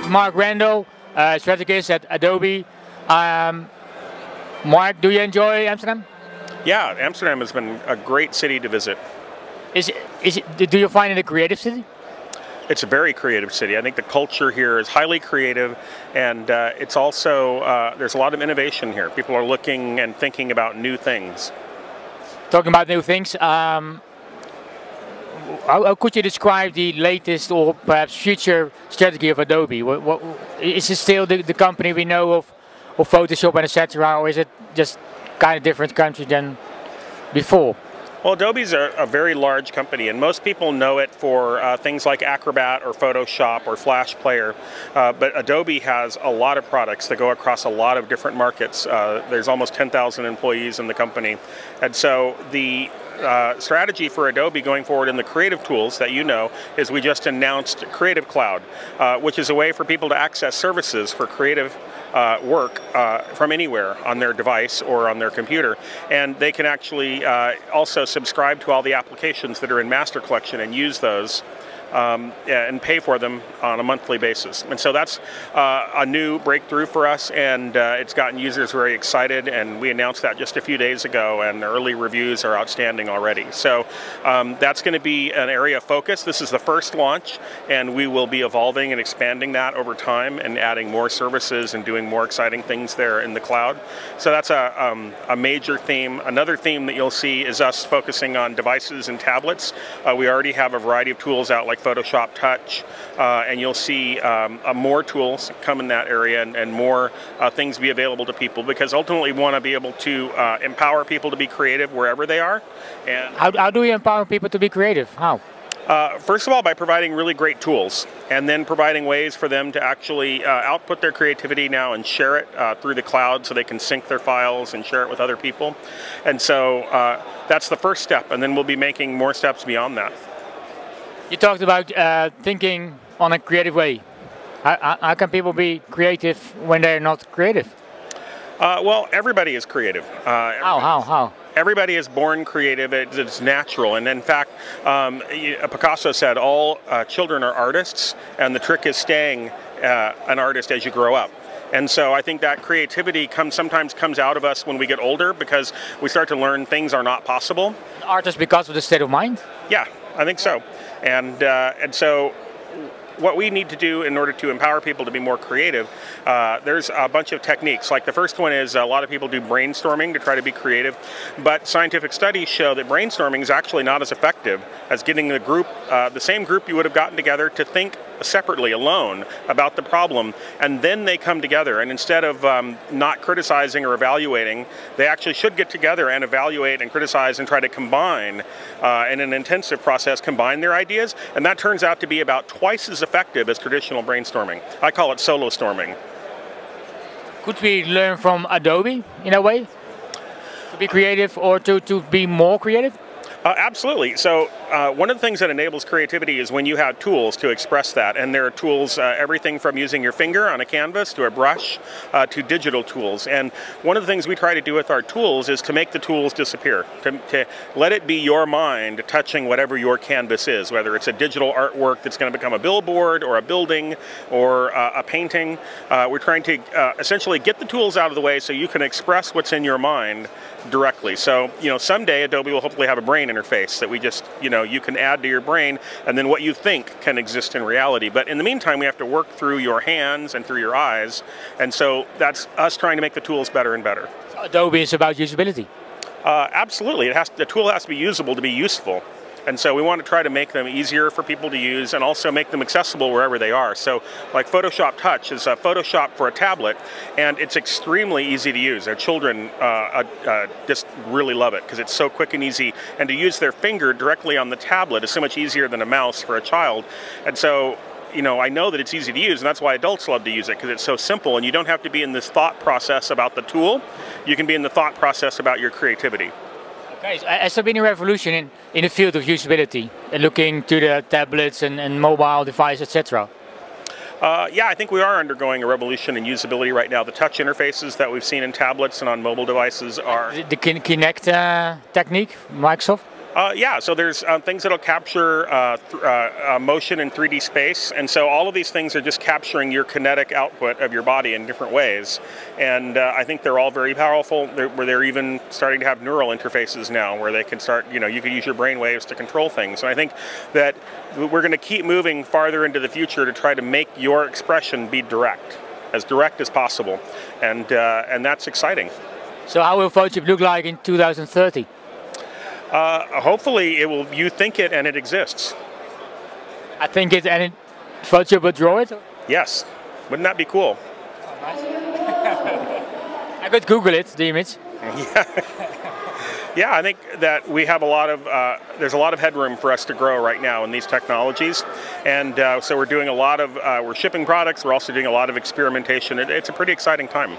Mark Randall, strategist at Adobe. Mark, do you enjoy Amsterdam? Yeah, Amsterdam has been a great city to visit. Do you find it a creative city? It's a very creative city. I think the culture here is highly creative, and it's also, there's a lot of innovation here. People are looking and thinking about new things. Talking about new things, how could you describe the latest or perhaps future strategy of Adobe? Is it still the company we know of Photoshop and etc., or is it just kind of different country than before? Well, Adobe's a very large company, and most people know it for things like Acrobat or Photoshop or Flash Player. But Adobe has a lot of products that go across a lot of different markets. There's almost 10,000 employees in the company. And so the strategy for Adobe going forward in the creative tools that you know is we just announced Creative Cloud, which is a way for people to access services for creative work from anywhere on their device or on their computer, and they can actually also subscribe to all the applications that are in Master Collection and use those and pay for them on a monthly basis. And so that's a new breakthrough for us, and it's gotten users very excited, and we announced that just a few days ago, and the early reviews are outstanding already. So that's going to be an area of focus. This is the first launch, and we will be evolving and expanding that over time and adding more services and doing more exciting things there in the cloud. So that's a major theme. Another theme that you'll see is us focusing on devices and tablets. We already have a variety of tools out like Photoshop Touch, and you'll see more tools come in that area and more things be available to people, because ultimately we want to be able to empower people to be creative wherever they are. And how do we empower people to be creative? How? First of all, by providing really great tools, and then providing ways for them to actually output their creativity now and share it through the cloud so they can sync their files and share it with other people. And so that's the first step, and then we'll be making more steps beyond that. You talked about thinking on a creative way. How can people be creative when they're not creative? Well, everybody is creative. How? Everybody is born creative. It's natural. And in fact, Picasso said all children are artists, and the trick is staying an artist as you grow up. And so I think that creativity sometimes comes out of us when we get older, because we start to learn things are not possible. Artist because of the state of mind? Yeah, I think so. And so what we need to do in order to empower people to be more creative, there's a bunch of techniques. Like the first one is a lot of people do brainstorming to try to be creative, but scientific studies show that brainstorming is actually not as effective as getting the group, the same group you would have gotten together to think separately, alone, about the problem, and then they come together, and instead of not criticizing or evaluating, they actually should get together and evaluate and criticize and try to combine, in an intensive process, combine their ideas, and that turns out to be about twice as effective as traditional brainstorming. I call it solo storming. Could we learn from Adobe in a way? To be creative or to be more creative? Absolutely. So one of the things that enables creativity is when you have tools to express that. And there are tools, everything from using your finger on a canvas to a brush to digital tools. And one of the things we try to do with our tools is to make the tools disappear, to let it be your mind touching whatever your canvas is, whether it's a digital artwork that's going to become a billboard or a building or a painting. We're trying to essentially get the tools out of the way so you can express what's in your mind directly. So, someday Adobe will hopefully have a brain interface that we just, you can add to your brain, and then what you think can exist in reality. But in the meantime, we have to work through your hands and through your eyes, and so that's us trying to make the tools better and better. So Adobe is about usability. Absolutely. The tool has to be usable to be useful. And so we want to try to make them easier for people to use and also make them accessible wherever they are. So like Photoshop Touch is a Photoshop for a tablet, and it's extremely easy to use. Our children just really love it because it's so quick and easy, and to use their finger directly on the tablet is so much easier than a mouse for a child. And so I know that it's easy to use, and that's why adults love to use it, because it's so simple, and you don't have to be in this thought process about the tool. You can be in the thought process about your creativity. Okay, so has there been a revolution in the field of usability, looking to the tablets and mobile devices, etc.? Yeah, I think we are undergoing a revolution in usability right now. The touch interfaces that we've seen in tablets and on mobile devices are... The Kinect technique, Microsoft? Yeah, so there's things that'll capture motion in 3D space, and so all of these things are just capturing your kinetic output of your body in different ways. And I think they're all very powerful. They're even starting to have neural interfaces now, where they can start, you can use your brain waves to control things. And I think that we're going to keep moving farther into the future to try to make your expression be direct as possible, and that's exciting. So how will Photoshop look like in 2030? Hopefully, you think it and it exists. I think it, and Photoshop will draw it? Yes. Wouldn't that be cool? Oh, nice. I could Google it, the image. Yeah, I think that we have there's a lot of headroom for us to grow right now in these technologies, and so we're doing we're shipping products. We're also doing a lot of experimentation. It's a pretty exciting time.